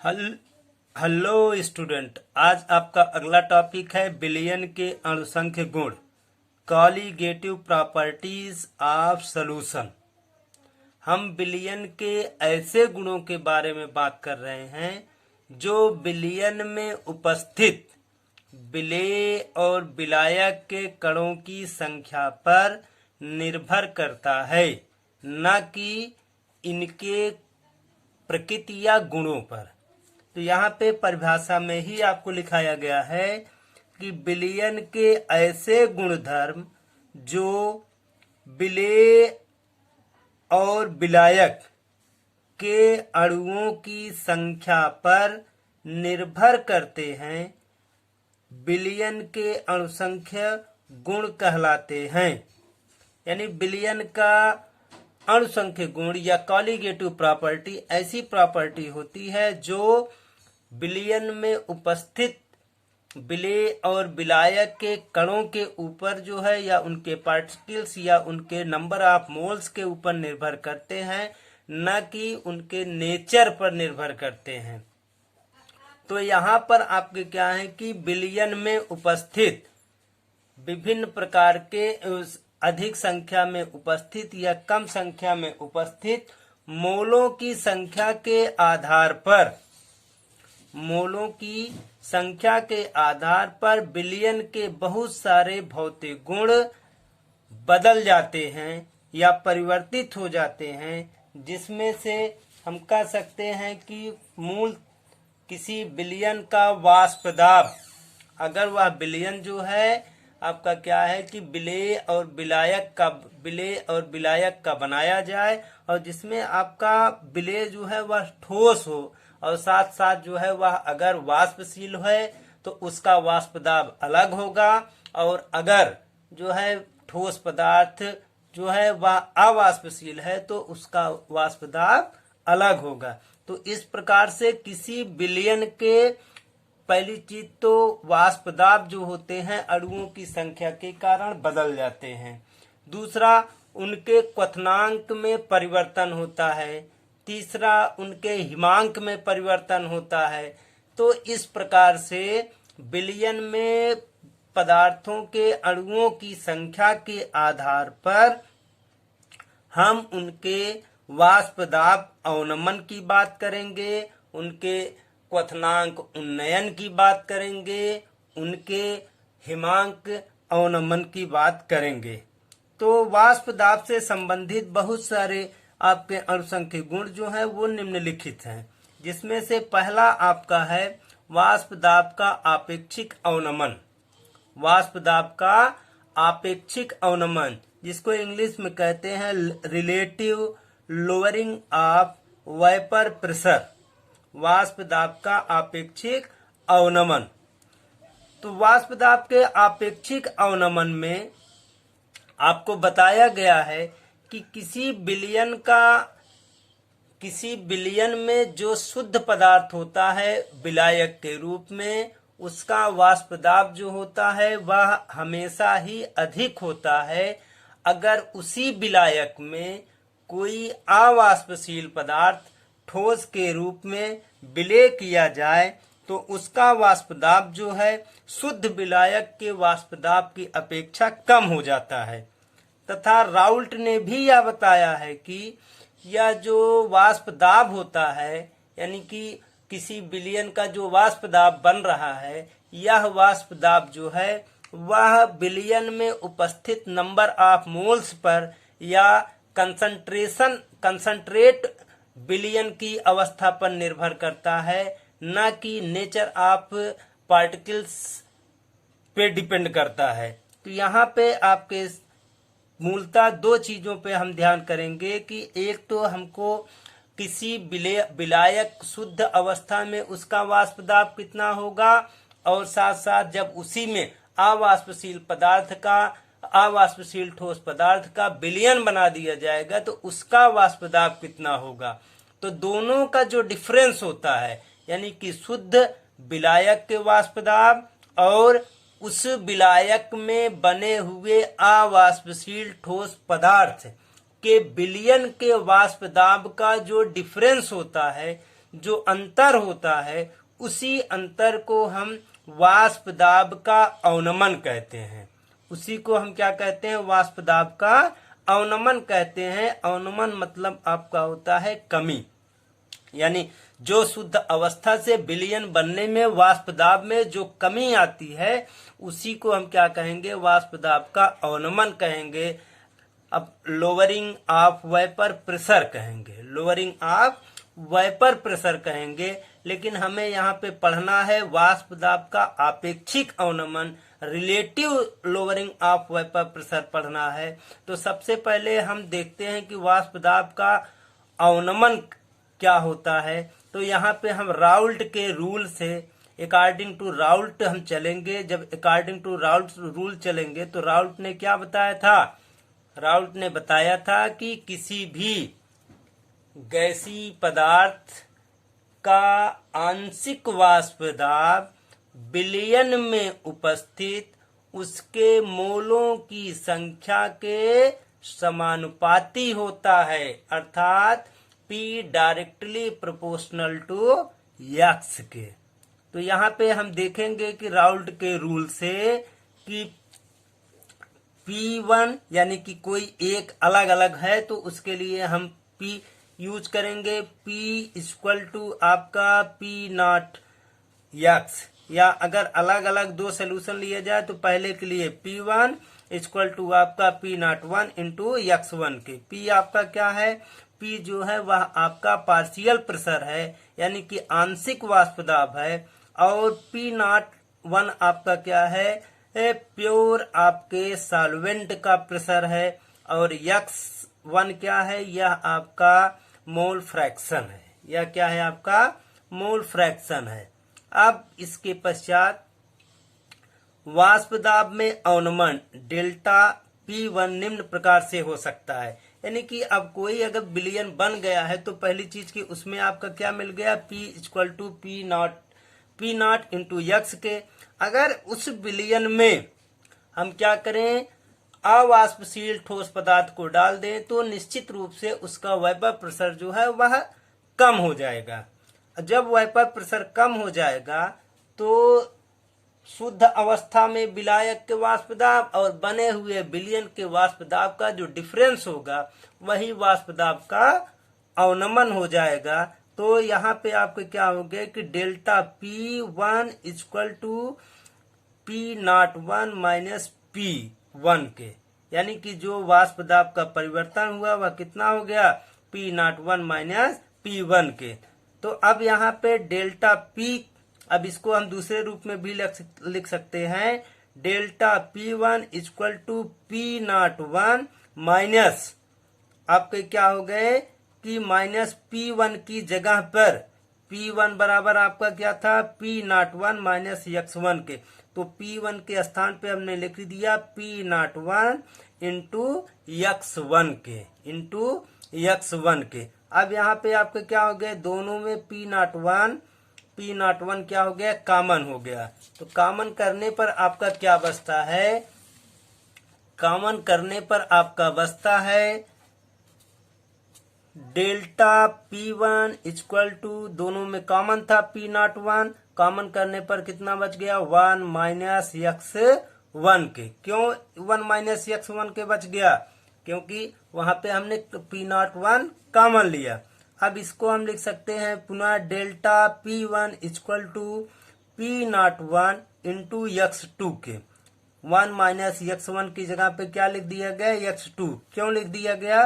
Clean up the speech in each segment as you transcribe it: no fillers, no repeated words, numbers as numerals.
हल hello student, आज आपका अगला टॉपिक है बिलियन के अणुसंख्य गुण, कॉलीगेटिव प्रॉपर्टीज ऑफ सॉल्यूशन। हम बिलियन के ऐसे गुणों के बारे में बात कर रहे हैं जो बिलियन में उपस्थित विलेय और विलायक के कणों की संख्या पर निर्भर करता है, न कि इनके प्रकृति या गुणों पर। तो यहाँ पे परिभाषा में ही आपको लिखाया गया है कि बिलियन के ऐसे गुणधर्म जो विलेय और विलायक के अणुओं की संख्या पर निर्भर करते हैं, बिलियन के अणुसंख्य गुण कहलाते हैं। यानी बिलियन का अणुसंख्य गुण या कॉलीगेटिव प्रॉपर्टी ऐसी प्रॉपर्टी होती है जो बिलियन में उपस्थित विलेय और विलायक के कणों के ऊपर जो है या उनके पार्टिकल्स या उनके नंबर ऑफ मोल्स के ऊपर निर्भर करते हैं, न कि उनके नेचर पर निर्भर करते हैं। तो यहाँ पर आपके क्या है कि बिलियन में उपस्थित विभिन्न प्रकार के अधिक संख्या में उपस्थित या कम संख्या में उपस्थित मोलों की संख्या के आधार पर बिलियन के बहुत सारे भौतिक गुण बदल जाते हैं या परिवर्तित हो जाते हैं, जिसमें से हम कह सकते हैं कि मूल किसी बिलियन का वाष्प दाब, अगर वह बिलियन जो है आपका क्या है कि विलेय और विलायक का बनाया जाए और जिसमें आपका विलेय जो है वह ठोस हो और साथ साथ जो है वह अगर वाष्पशील है तो उसका वाष्प दाब अलग होगा, और अगर जो है ठोस पदार्थ जो है वह अवाष्पशील है तो उसका वाष्प दाब अलग होगा। तो इस प्रकार से किसी बिलियन के पहली चीज तो वाष्प दाब जो होते हैं अणुओं की संख्या के कारण बदल जाते हैं। दूसरा, उनके क्वथनांक में परिवर्तन होता है। तीसरा, उनके हिमांक में परिवर्तन होता है। तो इस प्रकार से बिलियन में पदार्थों के अणुओं की संख्या के आधार पर हम उनके वाष्प दाब अवनमन की बात करेंगे, उनके क्वथनांक उन्नयन की बात करेंगे, उनके हिमांक अवनमन की बात करेंगे। तो वाष्प दाब से संबंधित बहुत सारे आपके अणुसंख्य गुण जो है वो निम्नलिखित हैं, जिसमें से पहला आपका है वाष्प दाब का आपेक्षिक अवनमन। वाष्प दाब का आपेक्षिक अवनमन, जिसको इंग्लिश में कहते हैं relative lowering of vapour pressure. वाष्प दाब का आपेक्षिक अवनमन। तो वाष्प दाब के आपेक्षिक अवनमन में आपको बताया गया है कि किसी बिलियन में जो शुद्ध पदार्थ होता है विलायक के रूप में, उसका वाष्प दाब जो होता है वह हमेशा ही अधिक होता है अगर उसी विलायक में कोई अवाष्पशील पदार्थ ठोस के रूप में विलय किया जाए तो उसका वाष्प दाब जो है शुद्ध विलायक के वाष्प दाब की अपेक्षा कम हो जाता है। तथा राउल्ट ने भी यह बताया है कि यह जो वाष्प दाब होता है, यानी कि किसी बिलियन का जो वाष्प दाब बन रहा है, यह वाष्प दाब जो है वह बिलियन में उपस्थित नंबर ऑफ मोल्स पर या कंसंट्रेट बिलियन की अवस्था पर निर्भर करता है, न कि नेचर ऑफ पार्टिकल्स पे डिपेंड करता है। तो यहाँ पे आपके मूलतः दो चीजों पे हम ध्यान करेंगे कि एक तो हमको किसी विलायक शुद्ध अवस्था में उसका वाष्प दाब कितना होगा, और साथ साथ जब उसी में अवाष्पशील ठोस पदार्थ का विलयन बना दिया जाएगा तो उसका वाष्प दाब कितना होगा। तो दोनों का जो डिफरेंस होता है, यानी कि शुद्ध विलायक के वाष्प दाब और उस विलायक में बने हुए अवाष्पशील ठोस पदार्थ के विलयन के वाष्प दाब का जो डिफरेंस होता है, जो अंतर होता है उसी अंतर को हम वाष्प दाब का अवनमन कहते हैं। उसी को हम क्या कहते हैं? वाष्प दाब का अवनमन कहते हैं। अवनमन मतलब आपका होता है कमी, यानी जो शुद्ध अवस्था से विलयन बनने में वाष्प दाब में जो कमी आती है उसी को हम क्या कहेंगे? वाष्प दाब का अवनमन कहेंगे। अब लोअरिंग ऑफ वेपर प्रेशर कहेंगे, लोअरिंग ऑफ वेपर प्रेशर कहेंगे। लेकिन हमें यहाँ पे पढ़ना है वाष्प दाब का आपेक्षिक अवनमन, relative lowering of vapour pressure पढ़ना है। तो सबसे पहले हम देखते हैं कि वाष्प दाब का अवनमन क्या होता है। तो यहाँ पे हम राउल्ट के रूल से, अकॉर्डिंग टू राउल्ट हम चलेंगे। जब अकॉर्डिंग टू राउल्ट रूल चलेंगे तो राउल्ट ने क्या बताया था? राउल्ट ने बताया था कि किसी भी गैसीय पदार्थ का आंशिक वाष्प दाब विलयन में उपस्थित उसके मोलों की संख्या के समानुपाती होता है, अर्थात P directly proportional to x के। तो यहाँ पे हम देखेंगे कि राउल्ट के रूल से कि P1 यानी कि कोई एक अलग अलग है तो उसके लिए हम P यूज करेंगे। P इक्वल टू आपका P नॉट x, या अगर अलग अलग दो सोल्यूशन लिए जाए तो पहले के लिए P1 इक्वल टू आपका P नॉट 1 इंटू x1 के। P आपका क्या है? P जो है वह आपका पार्शियल प्रेशर है, यानी कि आंशिक वाष्प दाब है। और P नॉट 1 आपका क्या है? प्योर आपके सॉल्वेंट का प्रेशर है। और x1 क्या है? यह आपका मोल फ्रैक्शन है। यह क्या है? आपका मोल फ्रैक्शन है। अब इसके पश्चात वाष्प दाब में अवनमन डेल्टा P1 निम्न प्रकार से हो सकता है, यानी कि अब कोई अगर विलयन बन गया है तो पहली चीज की उसमें आपका क्या मिल गया? P equal to P naught into x के। अगर उस विलयन में हम क्या करें? अवाष्पशील ठोस पदार्थ को डाल दें तो निश्चित रूप से उसका वेपर प्रेशर जो है वह कम हो जाएगा। जब वेपर प्रेशर कम हो जाएगा तो शुद्ध अवस्था में विलायक के वाष्प दाब और बने हुए विलयन के वाष्प दाब का जो डिफरेंस होगा वही वाष्प दाब का अवनमन हो जाएगा। तो यहाँ पे आपके क्या हो गया कि delta P1 equal to P naught 1 minus P1 के, यानी कि जो वाष्प दाब का परिवर्तन हुआ वह कितना हो गया? P नॉट 1 माइनस P1 के। तो अब यहाँ पे डेल्टा P, अब इसको हम दूसरे रूप में भी लिख सकते हैं। Delta P1 equal to P naught 1 minus आपके क्या हो गए कि माइनस P1 की जगह पर P1 बराबर आपका क्या था? P नॉट 1 माइनस x1 के। तो P1 के स्थान पे हमने लिख दिया P नॉट 1 इंटू x1 के, इंटू x1 के। अब यहाँ पे आपके क्या हो गए? दोनों में P नॉट 1 क्या हो गया? कॉमन हो गया। तो कॉमन करने पर आपका क्या बचता है? कॉमन करने पर आपका बचता है डेल्टा P1 इक्वल टू, दोनों में कॉमन था P नॉट 1, कॉमन करने पर कितना बच गया? 1 माइनस x1 के। क्यों 1 माइनस x1 के बच गया? क्योंकि वहां पे हमने P नॉट 1 कॉमन लिया। अब इसको हम लिख सकते हैं पुनः delta P1 equal to P naught 1 into x2 के। 1 माइनस x1 की जगह पे क्या लिख दिया गया? x2। क्यों लिख दिया गया?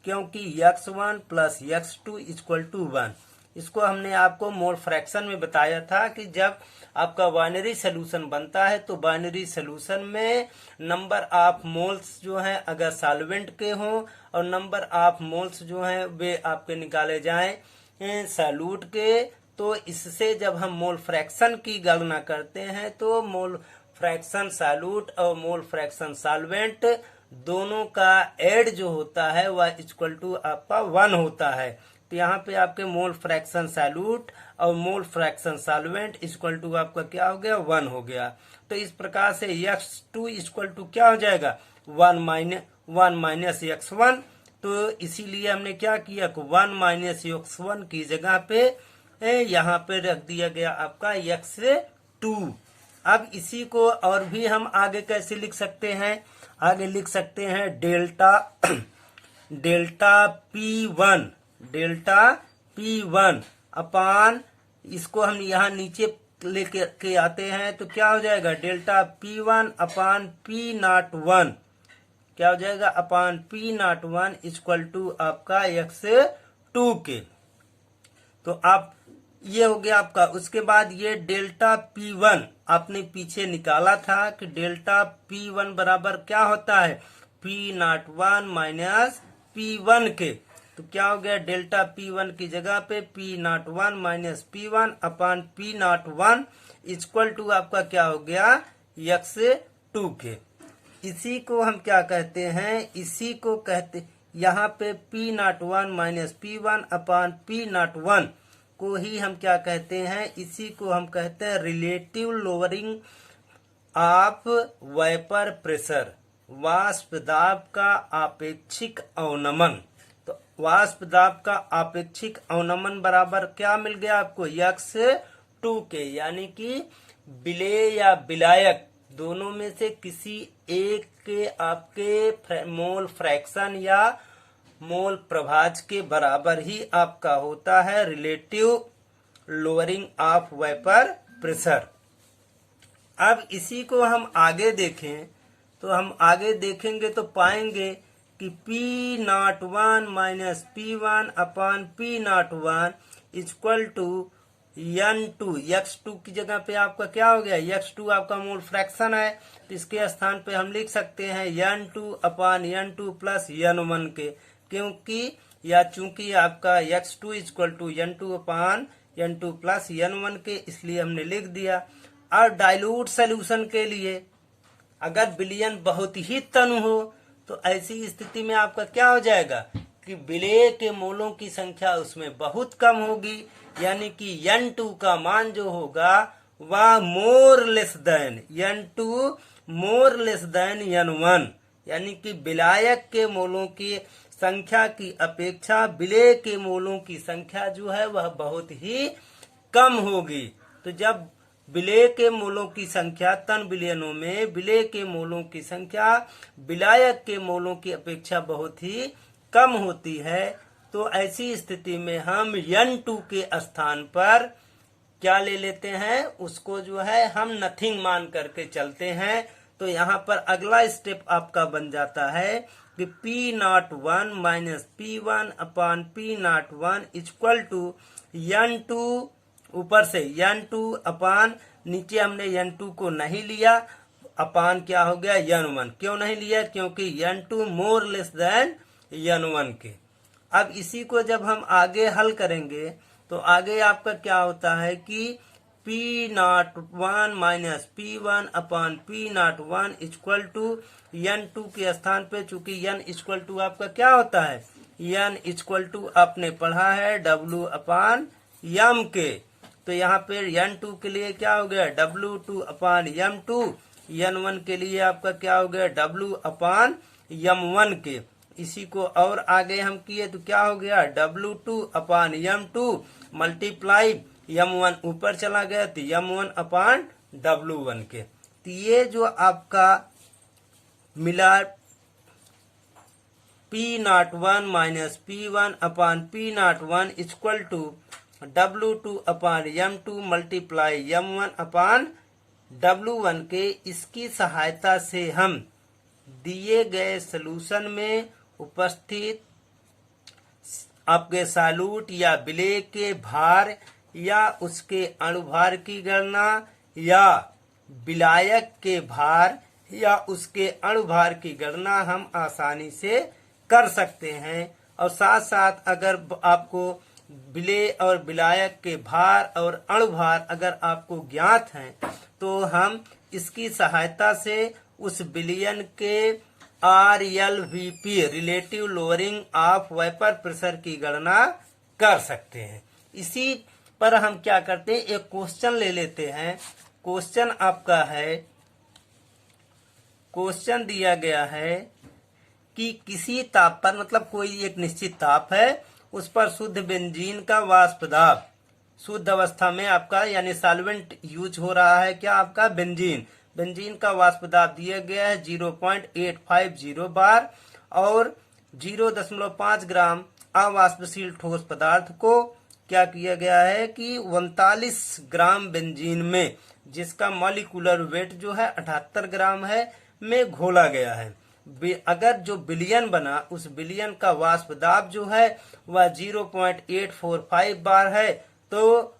क्योंकि x1 plus x2 equal to 1। इसको हमने आपको मोल फ्रैक्शन में बताया था कि जब आपका बाइनरी सोल्यूशन बनता है तो बाइनरी सोल्यूशन में नंबर ऑफ मोल्स जो हैं अगर सॉल्वेंट के हों और नंबर ऑफ मोल्स जो हैं वे आपके निकाले जाएं सॉल्यूट के, तो इससे जब हम मोल फ्रैक्शन की गणना करते हैं तो मोल फ्रैक्शन सॉल्यूट और मोल फ्रैक्शन सॉल्वेंट दोनों का एड जो होता है वह इक्वल टू आपका 1 होता है। तो यहाँ पे आपके मोल फ्रैक्शन सॉल्यूट और mole fraction solvent equal to आपका क्या हो गया? 1 हो गया। तो इस प्रकार से x2 इक्वल टू क्या हो जाएगा? 1 माइनस x1। तो इसीलिए हमने क्या किया? 1 माइनस x1 की जगह पे यहाँ पे रख दिया गया आपका x2। अब इसी को और भी हम आगे कैसे लिख सकते हैं, आगे लिख सकते हैं डेल्टा डेल्टा P1 अपान, इसको हम यहाँ नीचे लेके के आते हैं तो क्या हो जाएगा, डेल्टा P1 अपान P01, क्या हो जाएगा, अपान P01 इक्वल टू आपका x2 के। तो आप ये हो गया आपका। उसके बाद ये डेल्टा P1 आपने पीछे निकाला था कि डेल्टा P1 बराबर क्या होता है, P01 माइनस P1 के। तो क्या हो गया, डेल्टा P1 की जगह पे P01 minus P1 upon P01 equal to आपका क्या हो गया, x2 के। इसी को हम क्या कहते हैं, इसी को कहते, यहाँ पे P01 minus P1 upon P01 को ही हम क्या कहते हैं, इसी को हम कहते हैं relative lowering of vapour pressure, वाष्प दाब का आपेक्षिक अवनमन। तो वाष्प दाब का आपेक्षिक अवनमन बराबर क्या मिल गया आपको, x2 के। यानी कि विलेय या विलायक दोनों में से किसी एक के आपके मोल फ्रैक्शन या मोल प्रभाज के बराबर ही आपका होता है relative lowering of vapour pressure. अब इसी को हम आगे देखें तो हम आगे देखेंगे तो पाएंगे कि P01 minus P1 upon P01 equal to N2, x2 की जगह पे आपका क्या हो गया, x2 आपका मोल फ्रैक्शन है, तो इसके स्थान पे हम लिख सकते हैं N2 अपान N2 प्लस N1 के, क्योंकि या चूंकि आपका x2 equal to N2 upon N2 plus N1 के, इसलिए हमने लिख दिया। और डाइल्यूट सोल्यूशन के लिए अगर विलयन बहुत ही तनु हो तो ऐसी स्थिति में आपका क्या हो जाएगा कि विलेय के मोलों की संख्या उसमें बहुत कम होगी, यानी कि N2 का मान जो होगा वह more less than N2 more less than N1, यानी कि विलायक के मोलों की संख्या की अपेक्षा विलेय के मोलों की संख्या जो है वह बहुत ही कम होगी। तो जब विलेय के मोलों की संख्या तन विलयनों में विलेय के मोलों की संख्या विलायक के मोलों की अपेक्षा बहुत ही कम होती है, तो ऐसी स्थिति में हम N2 के स्थान पर क्या ले लेते हैं, उसको जो है हम नथिंग मान करके चलते हैं। तो यहाँ पर अगला स्टेप आपका बन जाता है कि P01 minus P1 upon P01 equal to N2, ऊपर से N2 अपान, नीचे हमने N2 को नहीं लिया, अपान क्या हो गया N1। क्यों नहीं लिया, क्योंकि N2 more less than N1 के। अब इसी को जब हम आगे हल करेंगे तो आगे आपका क्या होता है कि P01 minus P1 upon P01 equal to N2 के स्थान पे, चूंकि N इक्वल टू आपका क्या होता है, N इक्वल टू आपने पढ़ा है W अपान M के। तो यहाँ पे N2 के लिए क्या हो गया W2 अपान M2, N1 के लिए आपका क्या हो गया W अपान M1 के। इसी को और आगे हम किए तो क्या हो गया W2 upon M2 multiply M1 ऊपर चला गया तो M1 अपान W1 के। तो ये जो आपका मिला P01 minus P1 upon P01 equal to W2 upon M2 multiply M1 upon W1 के, इसकी सहायता से हम दिए गए सलूशन में उपस्थित आपके सॉल्यूट या विलेय के भार या उसके अणुभार की गणना या विलायक के भार या उसके अणुभार की गणना हम आसानी से कर सकते हैं। और साथ साथ अगर आपको विलेय और विलायक के भार और अणुभार अगर आपको ज्ञात हैं तो हम इसकी सहायता से उस विलयन के RLVP relative lowering of vapour pressure की गणना कर सकते हैं। इसी पर हम क्या करते हैं, एक क्वेश्चन ले लेते हैं। क्वेश्चन आपका है, क्वेश्चन दिया गया है कि किसी ताप पर, मतलब कोई एक निश्चित ताप है, उस पर शुद्ध बेंजीन का वाष्प दाब शुद्ध अवस्था में आपका यानी सॉल्वेंट यूज हो रहा है क्या आपका बेंजीन। बेंजीन का वाष्प दाब दिया गया है 0.850 बार और 0.5 ग्राम अवाष्पशील ठोस पदार्थ को क्या किया गया है कि 39 ग्राम बेंजीन में, जिसका मॉलिक्यूलर वेट जो है 78 ग्राम है, में घोला गया है। अगर जो विलयन बना उस विलयन का वाष्प दाब जो है वह 0.845 बार है, तो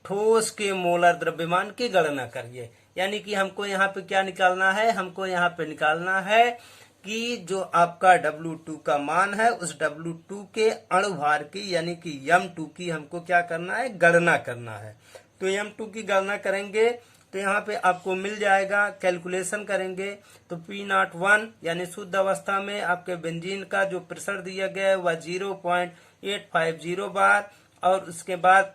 ठोस के मोलर द्रव्यमान की गणना करिए। यानी कि हमको यहाँ पे क्या निकालना है, हमको यहाँ पे निकालना है कि जो आपका W2 का मान है उस W2 के अणुभार की यानी कि M2 की हमको क्या करना है, गणना करना है। तो M2 की गणना करेंगे तो यहाँ पे आपको मिल जाएगा, कैलकुलेशन करेंगे तो P01 यानी शुद्ध अवस्था में आपके बेंजीन का जो प्रेशर दिया गया है वह 0.850 बार और उसके बाद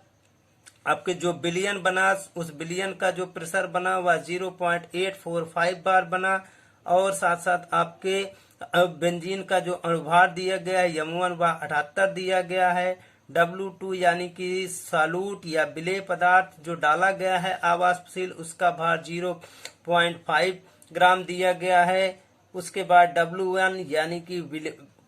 आपके जो विलयन बना उस विलयन का जो प्रेशर बना वह 0.845 बार बना और साथ साथ आपके बेंजीन का जो अणुभार दिया गया है M1 वह 78 दिया गया है। W2 यानी कि सालूट या विलेय पदार्थ जो डाला गया है अवाष्पशील उसका भार 0.5 ग्राम दिया गया है। उसके बाद W1 यानी कि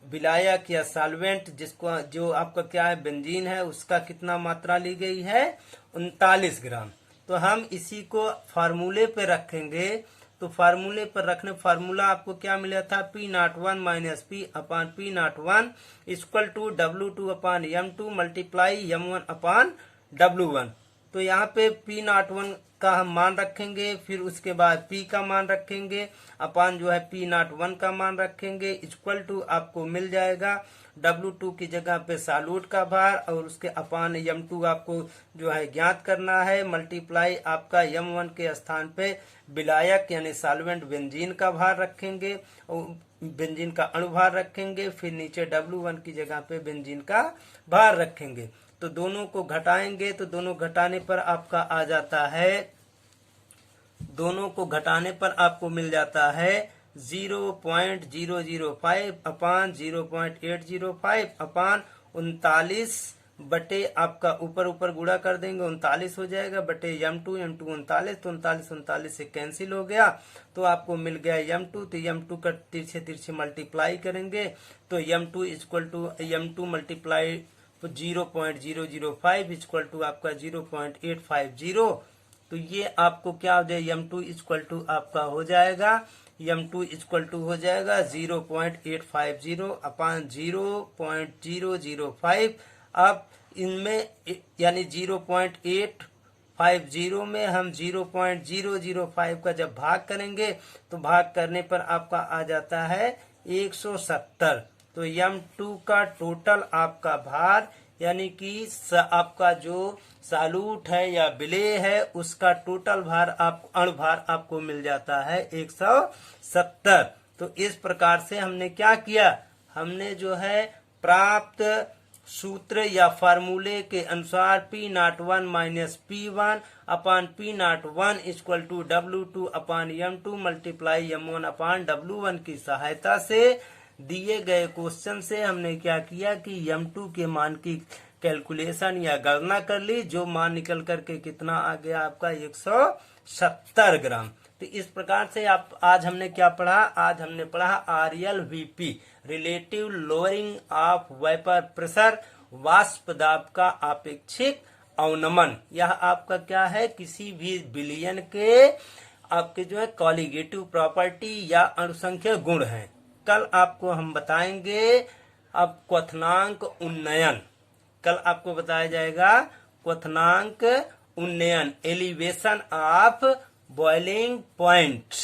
विलायक या सॉल्वेंट जिसको जो आपका क्या है बेंजीन है उसका कितना मात्रा ली गई है 39 ग्राम। तो हम इसी को फार्मूले पे रखेंगे। तो फार्मूले पर रखने फार्मूला आपको क्या मिला था P01 minus P upon P01 equal to W2 upon M2 multiply M1 upon W1। तो यहाँ पे P01 का हम मान रखेंगे, फिर उसके बाद P का मान रखेंगे अपान जो है P01 का मान रखेंगे इक्वल टू आपको मिल जाएगा W2 की जगह पे सालूट का भार और उसके अपान M2 आपको जो है ज्ञात करना है मल्टीप्लाई आपका M1 के स्थान पे विलायक यानी सॉल्वेंट बेंजीन का भार रखेंगे और बेंजीन का अणुभार रखेंगे, फिर नीचे W1 की जगह पे बेंजीन का भार रखेंगे। तो दोनों को घटाएंगे तो दोनों घटाने पर आपका आ जाता है, दोनों को घटाने पर आपको मिल जाता है 0.005 अपान 0.805 अपान 39 बटे आपका ऊपर ऊपर गुणा कर देंगे 39 हो जाएगा बटे M2 39 तो 39 से कैंसिल हो गया तो आपको मिल गया M2। तो M2 का तिरछे तिरछे मल्टीप्लाई करेंगे तो M2 equal to M2 multiply 0.005 equal to आपका 0.850। तो ये आपको क्या हो जाए M2 इक्वल टू आपका हो जाएगा M2 इक्वल टू हो जाएगा 0.850 अपान 0.005। अब इनमें यानी 0.850 में हम 0.005 का जब भाग करेंगे तो भाग करने पर आपका आ जाता है 170। तो M2 का टोटल आपका भार यानी कि आपका जो सालूट है या विलेय है उसका टोटल भार अणुभार आपको मिल जाता है 170। तो इस प्रकार से हमने क्या किया, हमने जो है प्राप्त सूत्र या फार्मूले के अनुसार P01 minus P1 upon P01 equal to W2 upon M2 multiply M1 upon W1 की सहायता से दिए गए क्वेश्चन से हमने क्या किया कि M2 के मान की कैलकुलेशन या गणना कर ली, जो मान निकल करके कितना आ गया आपका 170 ग्राम। तो इस प्रकार से आप आज हमने क्या पढ़ा, आज हमने पढ़ा RLVP relative lowering of vapour pressure, वाष्प दाब का आपेक्षिक अवनमन। यह आपका क्या है, किसी भी विलयन के आपके जो है कॉलिगेटिव प्रॉपर्टी या अणुसंख्या गुण है। कल आपको हम बताएंगे अब क्वथनांक उन्नयन, कल आपको बताया जाएगा क्वथनांक उन्नयन, एलिवेशन ऑफ बॉइलिंग पॉइंट।